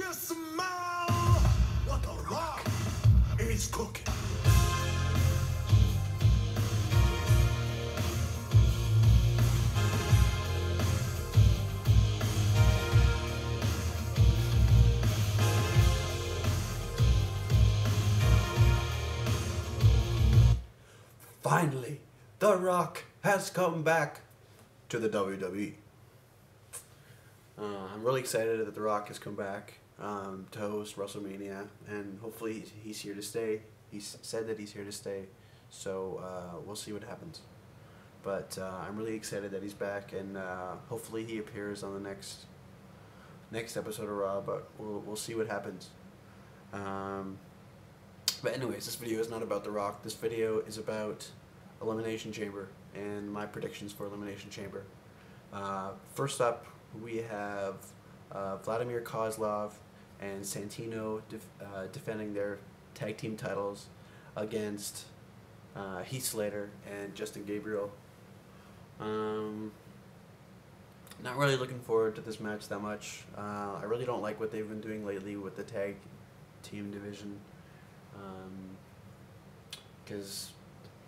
you smell what the Rock is cooking? Finally, The Rock has come back to the WWE. I'm really excited that The Rock has come back to host WrestleMania, and hopefully he's here to stay. He's said that he's here to stay, so we'll see what happens. But I'm really excited that he's back, and hopefully he appears on the next episode of Raw. But we'll see what happens. But anyways, this video is not about The Rock. This video is about Elimination Chamber and my predictions for Elimination Chamber. First up, we have Vladimir Kozlov and Santino defending their tag team titles against Heath Slater and Justin Gabriel. Not really looking forward to this match that much. I really don't like what they've been doing lately with the tag team division. Because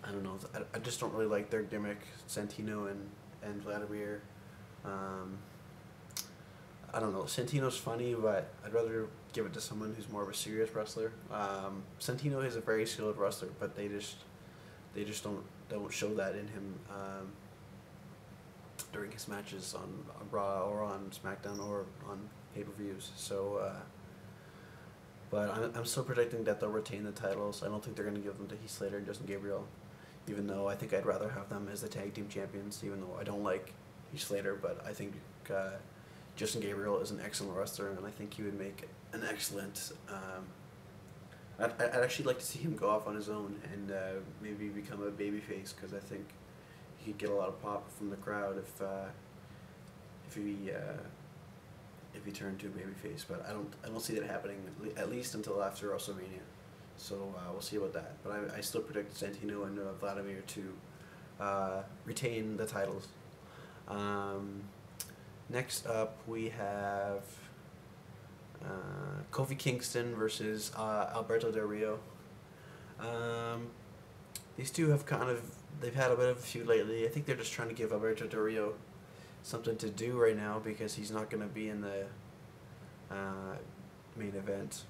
I don't know, I just don't really like their gimmick, Santino and Vladimir. I don't know, Santino's funny, but I'd rather give it to someone who's more of a serious wrestler. Santino is a very skilled wrestler, but they just don't show that in him during his matches on Raw or on SmackDown or on pay-per-views. So. But I'm still predicting that they'll retain the titles. I don't think they're going to give them to Heath Slater and Justin Gabriel, even though I think I'd rather have them as the tag team champions, even though I don't like Heath Slater, but I think Justin Gabriel is an excellent wrestler, and I think he would make an excellent... I'd actually like to see him go off on his own and maybe become a babyface, because I think he could get a lot of pop from the crowd if he turned to a babyface, but I don't see that happening at least until after WrestleMania. So we'll see about that. But I still predict Santino and Vladimir to retain the titles. Next up, we have Kofi Kingston versus Alberto Del Rio. These two have they've had a bit of a feud lately. I think they're just trying to give Alberto Del Rio something to do right now, because he's not going to be in the main event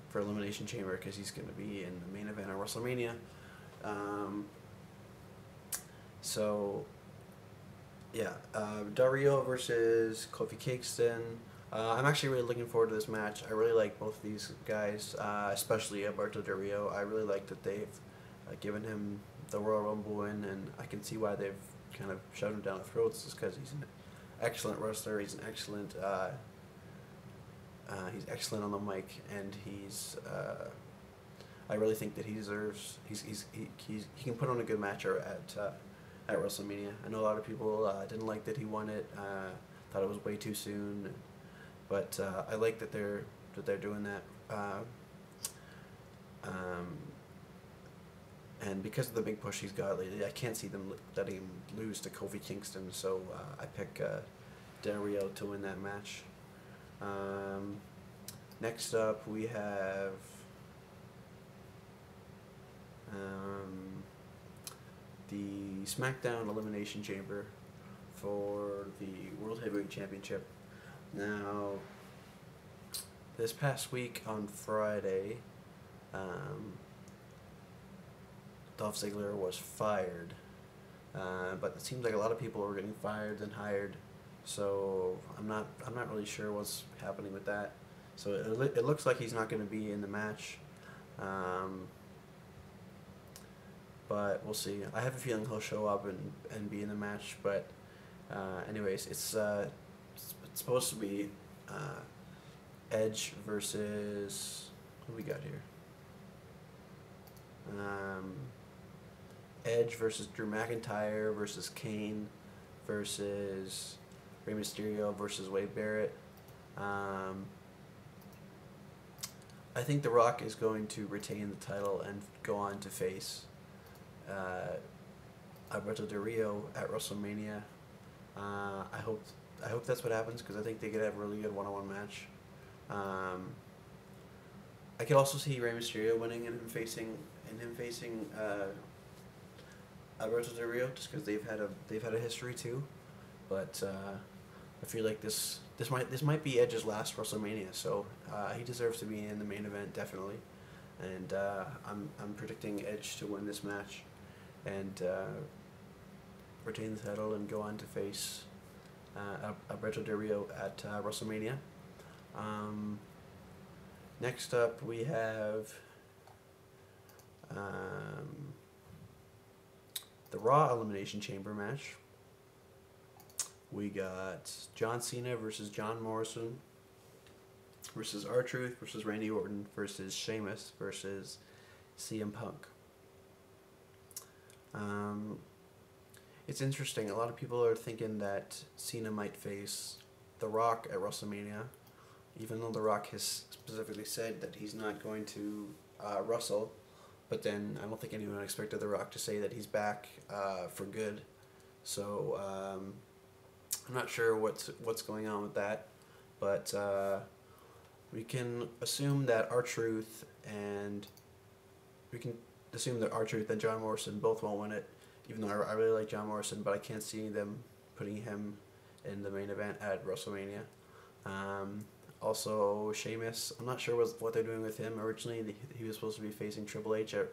for Elimination Chamber, because he's going to be in the main event of WrestleMania. So yeah, Del Rio versus Kofi Kingston. I'm actually really looking forward to this match. I really like both of these guys, especially Alberto Del Rio. I really like that they've given him the Royal Rumble win, and I can see why they've kind of shoved him down the throats, is because he's an excellent wrestler. He's an excellent he's excellent on the mic, and he's I really think that he deserves he can put on a good match at WrestleMania. I know a lot of people didn't like that he won it, thought it was way too soon, but I like that they're doing that. And because of the big push he's got lately, I can't see them letting him lose to Kofi Kingston, so I pick Del Rio to win that match. Next up, we have the SmackDown Elimination Chamber for the World Heavyweight Championship. Now, this past week on Friday, Dolph Ziggler was fired, but it seems like a lot of people are getting fired and hired, so I'm not really sure what's happening with that. So it looks like he's not going to be in the match, but we'll see. I have a feeling he'll show up and be in the match, but anyways, it's supposed to be Edge versus, who we got here? Edge versus Drew McIntyre versus Kane versus Rey Mysterio versus Wade Barrett. I think The Rock is going to retain the title and go on to face Alberto Del Rio at WrestleMania. I I hope that's what happens because I think they could have a really good one-on-one match. I could also see Rey Mysterio winning and him facing Alberto Del Rio just because they've had a history too. But I feel like this might be Edge's last WrestleMania, so he deserves to be in the main event definitely. And I'm predicting Edge to win this match and retain the title and go on to face Alberto Del Rio at WrestleMania. Next up, we have the Raw Elimination Chamber match. We got John Cena versus John Morrison versus R-Truth versus Randy Orton versus Sheamus versus CM Punk. It's interesting. A lot of people are thinking that Cena might face The Rock at WrestleMania, even though The Rock has specifically said that he's not going to wrestle. But then I don't think anyone expected The Rock to say that he's back for good. So I'm not sure what's going on with that. But we can assume that R-Truth and John Morrison both won't win it. Even though I really like John Morrison, but I can't see them putting him in the main event at WrestleMania. Also, Sheamus, I'm not sure what they're doing with him. Originally, he was supposed to be facing Triple H at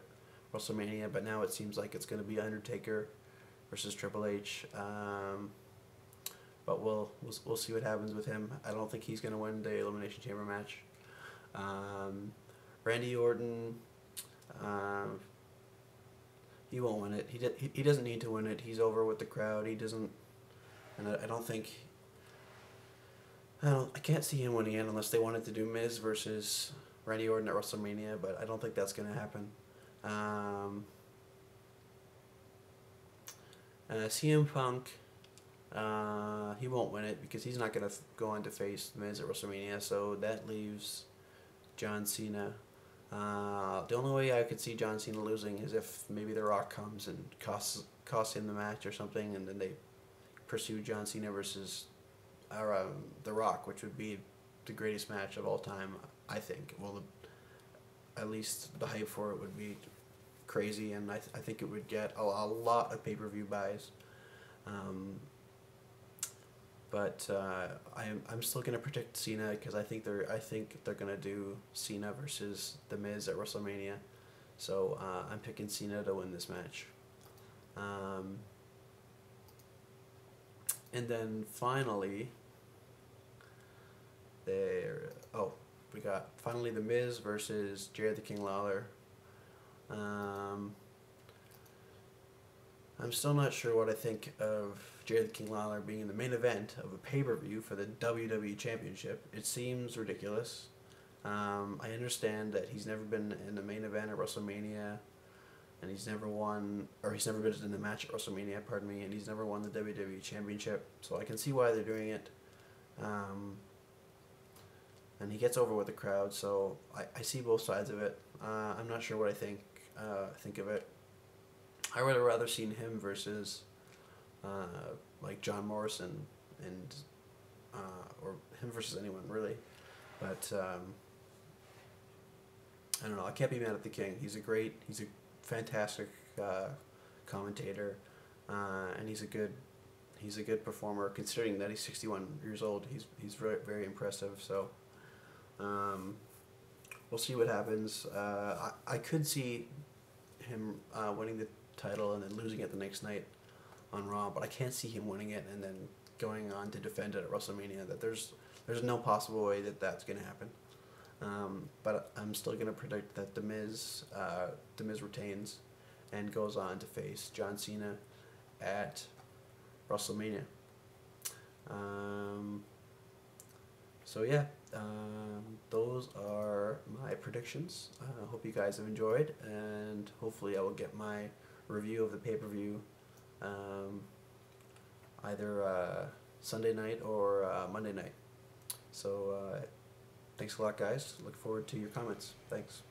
WrestleMania, but now it seems like it's going to be Undertaker versus Triple H. But we'll see what happens with him. I don't think he's going to win the Elimination Chamber match. Randy Orton, he won't win it. He doesn't need to win it. He's over with the crowd. He doesn't, and I can't see him winning it unless they wanted to do Miz versus Randy Orton at WrestleMania, but I don't think that's going to happen. CM Punk, he won't win it because he's not going to go on to face Miz at WrestleMania, so that leaves John Cena. The only way I could see John Cena losing is if maybe The Rock comes and costs him the match or something, and then they pursue John Cena versus The Rock, which would be the greatest match of all time, I think. Well, at least the hype for it would be crazy, and I think it would get a lot of pay-per-view buys. But I'm still gonna predict Cena because I think they're gonna do Cena versus The Miz at WrestleMania, so I'm picking Cena to win this match. And then finally, we got finally The Miz versus Jerry the King Lawler. I'm still not sure what I think of Jerry the King Lawler being in the main event of a pay-per-view for the WWE Championship. It seems ridiculous. I understand that he's never been in the main event at WrestleMania, and he's never been in the match at WrestleMania, pardon me, and he's never won the WWE Championship, so I can see why they're doing it. And he gets over with the crowd, so I see both sides of it. I'm not sure what I think of it. I would have rather seen him versus like John Morrison and or him versus anyone really, but I don't know. I can't be mad at the King. He's a fantastic commentator, and he's a good performer considering that he's 61 years old. He's very, very impressive. So we'll see what happens. I could see him winning the title and then losing it the next night on Raw, but I can't see him winning it and then going on to defend it at WrestleMania. That there's no possible way that that's going to happen. But I'm still going to predict that The Miz retains and goes on to face John Cena at WrestleMania. So yeah, those are my predictions. I hope you guys have enjoyed, and hopefully I will get my review of the pay-per-view either Sunday night or Monday night. So thanks a lot, guys. Look forward to your comments. Thanks.